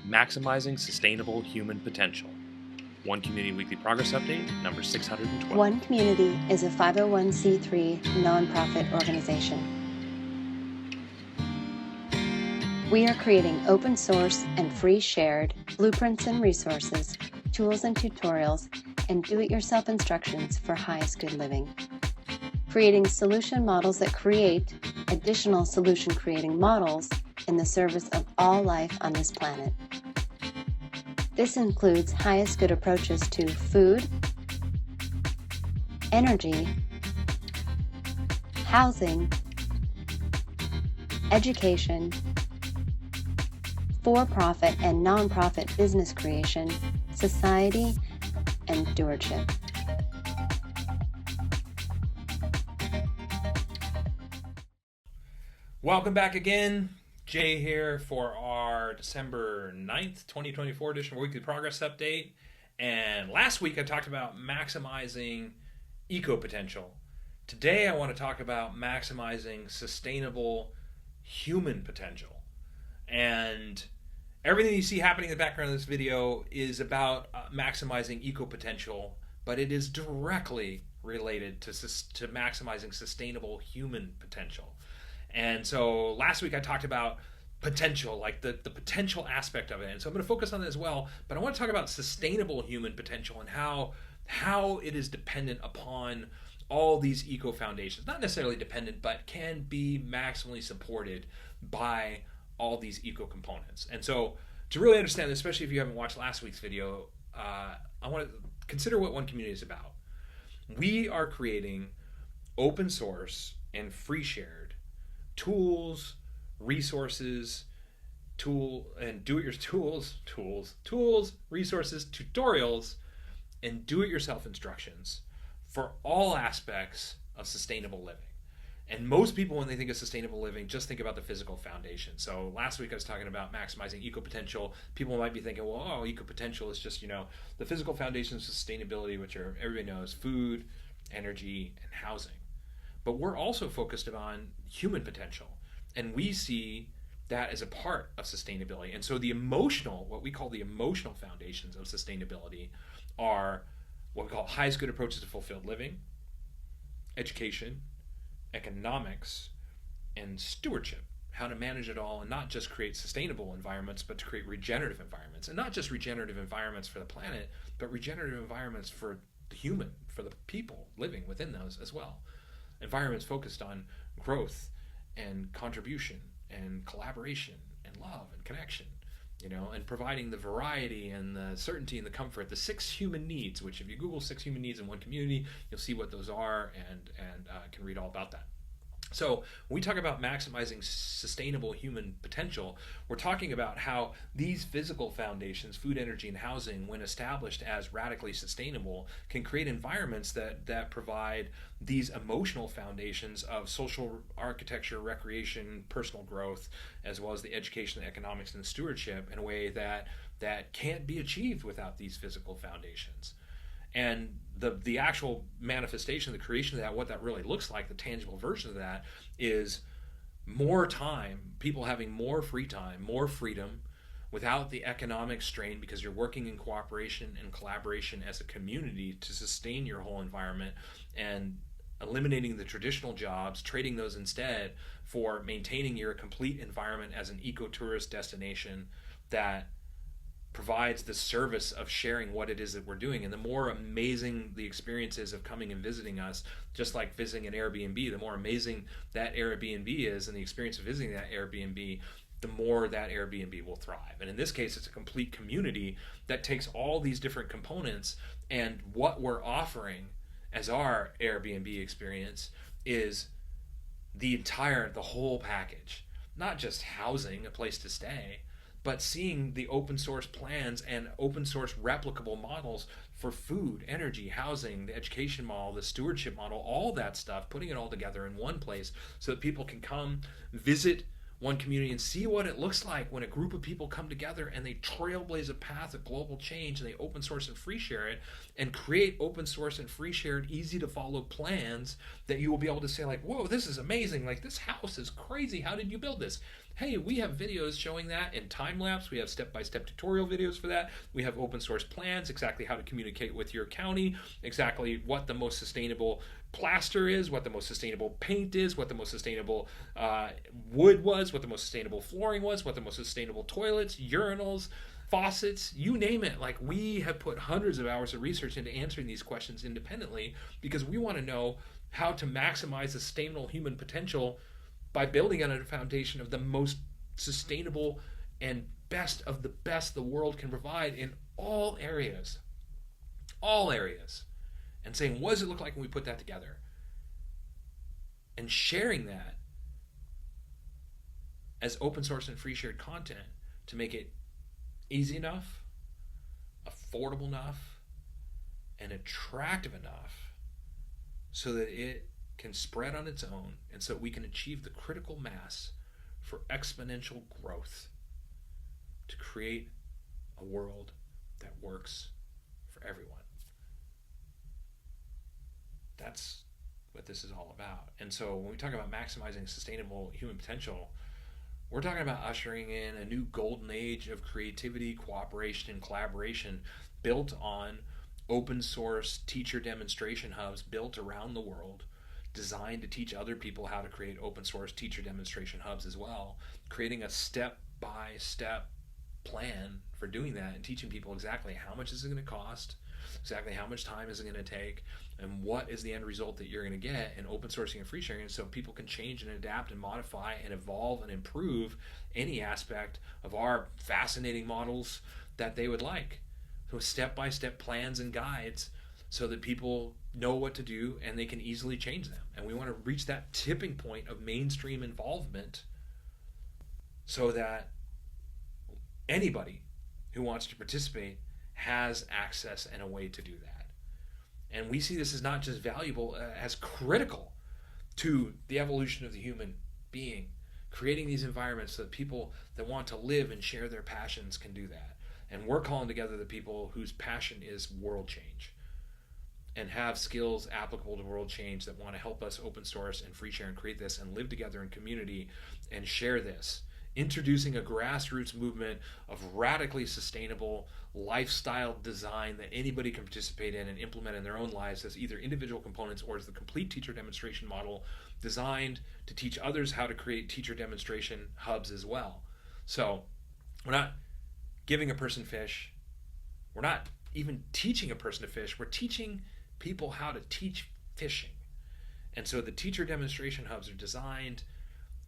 Maximizing Sustainable Human Potential. One Community Weekly Progress Update, number 612. One Community is a 501c3 nonprofit organization. We are creating open source and free shared blueprints and resources, tools and tutorials, and do-it-yourself instructions for highest good living. Creating solution models that create additional solution creating models in the service of all life on this planet. This includes highest good approaches to food, energy, housing, education, for-profit and non-profit business creation, society, and stewardship. Welcome back again. Jay here for our December 9th, 2024 edition of Weekly Progress Update. And last week I talked about maximizing eco-potential. Today I want to talk about maximizing sustainable human potential. And everything you see happening in the background of this video is about maximizing eco-potential, but it is directly related to maximizing sustainable human potential. And so last week I talked about potential, like the potential aspect of it. And so I'm going to focus on that as well. But I want to talk about sustainable human potential and how it is dependent upon all these eco foundations. Not necessarily dependent, but can be maximally supported by all these eco components. And so to really understand this, especially if you haven't watched last week's video, I want to consider what One Community is about. We are creating open source and free shared tools, resources, resources, tutorials, and do-it-yourself instructions for all aspects of sustainable living. And most people, when they think of sustainable living, just think about the physical foundation. So last week I was talking about maximizing eco-potential. People might be thinking, well, eco-potential is just, the physical foundation of sustainability, which everybody knows, food, energy, and housing. But we're also focused on human potential, and we see that as a part of sustainability. And so what we call the emotional foundations of sustainability are what we call highest good approaches to fulfilled living, education, economics, and stewardship. How to manage it all and not just create sustainable environments, but to create regenerative environments. And not just regenerative environments for the planet, but regenerative environments for the human, for the people living within those as well. Environments focused on growth and contribution and collaboration and love and connection, and providing the variety and the certainty and the comfort, the 6 human needs, which if you Google 6 human needs in One Community, you'll see what those are and can read all about that. So when we talk about maximizing sustainable human potential, we're talking about how these physical foundations, food, energy, and housing, when established as radically sustainable, can create environments that provide these emotional foundations of social architecture, recreation, personal growth, as well as the education, the economics, and the stewardship in a way that can't be achieved without these physical foundations. And the actual manifestation, the creation of that, what that really looks like, the tangible version of that is more time, people having more free time, more freedom without the economic strain, because you're working in cooperation and collaboration as a community to sustain your whole environment, and eliminating the traditional jobs, trading those instead for maintaining your complete environment as an eco-tourist destination that provides the service of sharing what it is that we're doing. And the more amazing the experience is of coming and visiting us, just like visiting an Airbnb, the more amazing that Airbnb is and the experience of visiting that Airbnb, the more that Airbnb will thrive. And in this case, it's a complete community that takes all these different components, and what we're offering as our Airbnb experience is the whole package. Not just housing, a place to stay, but seeing the open source plans and open source replicable models for food, energy, housing, the education model, the stewardship model, all that stuff, putting it all together in one place so that people can come visit One Community and see what it looks like when a group of people come together and they trailblaze a path of global change, and they open source and free share it and create open source and free shared, easy to follow plans that you will be able to say, like, whoa, this is amazing. Like, this house is crazy. How did you build this? Hey, we have videos showing that in time lapse. We have step-by-step tutorial videos for that. We have open source plans, exactly how to communicate with your county, exactly what the most sustainable plaster is, what the most sustainable paint is, what the most sustainable wood was, what the most sustainable flooring was, what the most sustainable toilets, urinals, faucets, you name it. Like, we have put hundreds of hours of research into answering these questions independently because we want to know how to maximize the sustainable human potential by building on a foundation of the most sustainable and best of the best the world can provide in all areas. All areas. And saying, what does it look like when we put that together? And sharing that as open source and free shared content to make it easy enough, affordable enough, and attractive enough so that it can spread on its own, and so we can achieve the critical mass for exponential growth to create a world that works for everyone. That's what this is all about. And so when we talk about maximizing sustainable human potential, we're talking about ushering in a new golden age of creativity, cooperation, and collaboration built on open source teacher demonstration hubs built around the world, designed to teach other people how to create open source teacher demonstration hubs as well, creating a step-by-step plan for doing that and teaching people exactly how much is it going to cost, exactly how much time is it going to take, and what is the end result that you're going to get in open sourcing and free sharing, so people can change and adapt and modify and evolve and improve any aspect of our fascinating models that they would like. So step-by-step plans and guides so that people know what to do and they can easily change them. And we want to reach that tipping point of mainstream involvement so that anybody who wants to participate has access and a way to do that. And we see this as not just valuable, as critical to the evolution of the human being, creating these environments so that people that want to live and share their passions can do that. And we're calling together the people whose passion is world change and have skills applicable to world change that want to help us open source and free share and create this and live together in community and share this. Introducing a grassroots movement of radically sustainable lifestyle design that anybody can participate in and implement in their own lives as either individual components or as the complete teacher demonstration model designed to teach others how to create teacher demonstration hubs as well. So we're not giving a person fish. We're not even teaching a person to fish. We're teaching people how to teach fishing. And so the teacher demonstration hubs are designed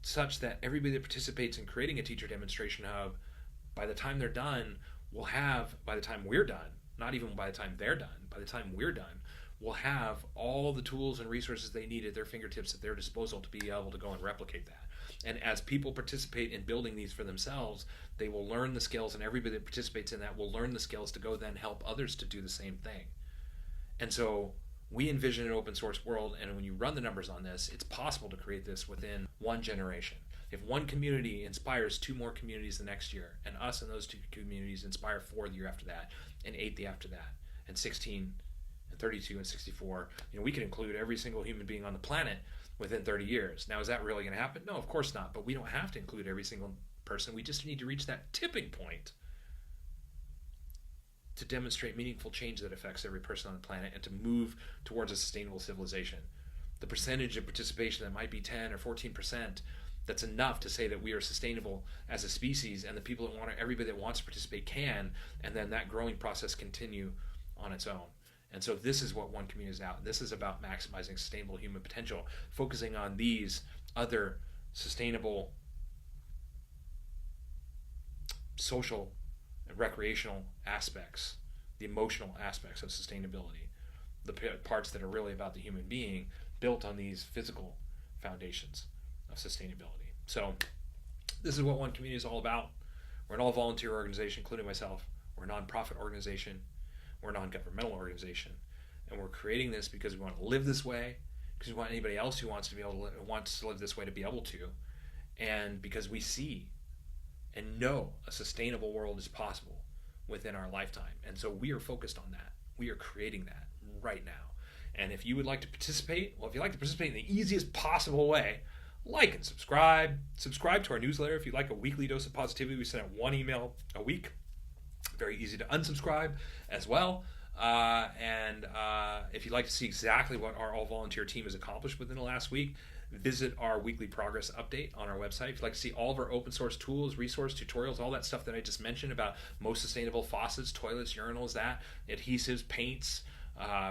such that everybody that participates in creating a teacher demonstration hub, by the time they're done, will have, by the time we're done, not even by the time they're done, by the time we're done, will have all the tools and resources they need at their fingertips at their disposal to be able to go and replicate that. And as people participate in building these for themselves, they will learn the skills, and everybody that participates in that will learn the skills to go then help others to do the same thing. And so we envision an open source world, and when you run the numbers on this, it's possible to create this within one generation. If one community inspires 2 more communities the next year, and us and those 2 communities inspire 4 the year after that, and 8 the after that, and 16, and 32, and 64, we could include every single human being on the planet within 30 years. Now, is that really going to happen? No, of course not, but we don't have to include every single person. We just need to reach that tipping point to demonstrate meaningful change that affects every person on the planet and to move towards a sustainable civilization. The percentage of participation that might be 10 or 14%, that's enough to say that we are sustainable as a species, and the people that want to, everybody that wants to participate can, and then that growing process continue on its own. And so this is what One Community is about. This is about maximizing sustainable human potential, focusing on these other sustainable social and recreational aspects, the emotional aspects of sustainability, the parts that are really about the human being, built on these physical foundations of sustainability. So this is what One Community is all about. We're an all-volunteer organization, including myself. We're a nonprofit organization. We're a non-governmental organization. And we're creating this because we want to live this way, because we want anybody else who wants to be able to wants to live this way to be able to, and because we see and know a sustainable world is possible within our lifetime. And so we are focused on that. We are creating that right now. And if you would like to participate, well, if you'd like to participate in the easiest possible way, like and subscribe. Subscribe to our newsletter if you'd like a weekly dose of positivity. We send out 1 email a week. Very easy to unsubscribe as well. And if you'd like to see exactly what our all-volunteer team has accomplished within the last week, visit our weekly progress update on our website. If you'd like to see all of our open source tools, resource tutorials, all that stuff that I just mentioned about most sustainable faucets, toilets, urinals, adhesives, paints,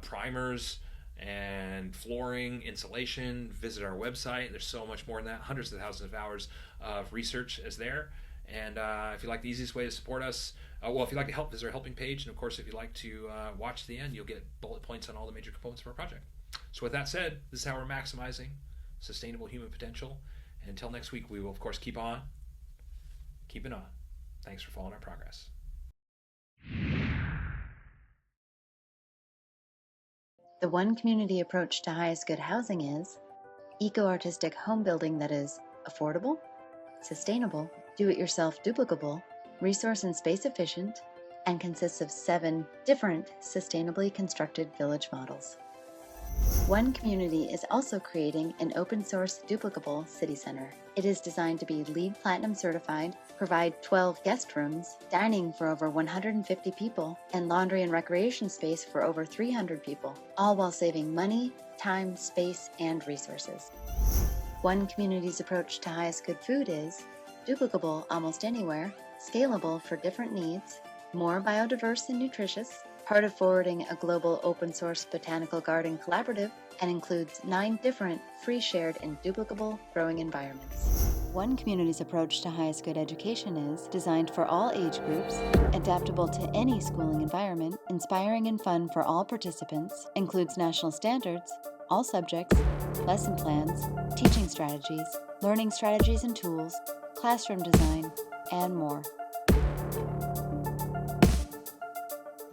primers, and flooring, insulation, visit our website. There's so much more than that. Hundreds of thousands of hours of research is there. And if you like the easiest way to support us, if you'd like to help, visit our helping page. And of course, if you'd like to watch to the end, you'll get bullet points on all the major components of our project. So with that said, this is how we're maximizing sustainable human potential. And until next week, we will of course keep on keeping on. Thanks for following our progress. The one community approach to highest good housing is eco-artistic home building that is affordable, sustainable, do-it-yourself duplicable, resource and space efficient, and consists of 7 different sustainably constructed village models. One Community is also creating an open-source duplicable city center. It is designed to be LEED Platinum certified, provide 12 guest rooms, dining for over 150 people, and laundry and recreation space for over 300 people, all while saving money, time, space, and resources. One Community's approach to highest good food is duplicable almost anywhere, scalable for different needs, more biodiverse and nutritious, part of forwarding a global open-source botanical garden collaborative, and includes 9 different free, shared, and duplicable growing environments. One Community's approach to highest good education is designed for all age groups, adaptable to any schooling environment, inspiring and fun for all participants, includes national standards, all subjects, lesson plans, teaching strategies, learning strategies and tools, classroom design, and more.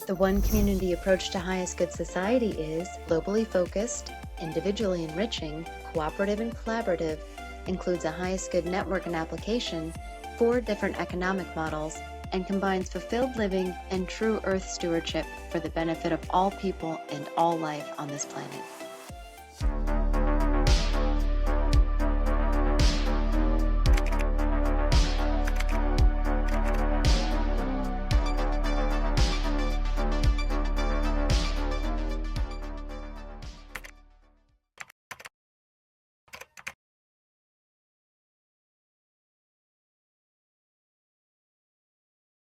The One Community approach to highest good society is globally focused, individually enriching, cooperative and collaborative, includes a highest good network and application, 4 different economic models, and combines fulfilled living and true earth stewardship for the benefit of all people and all life on this planet.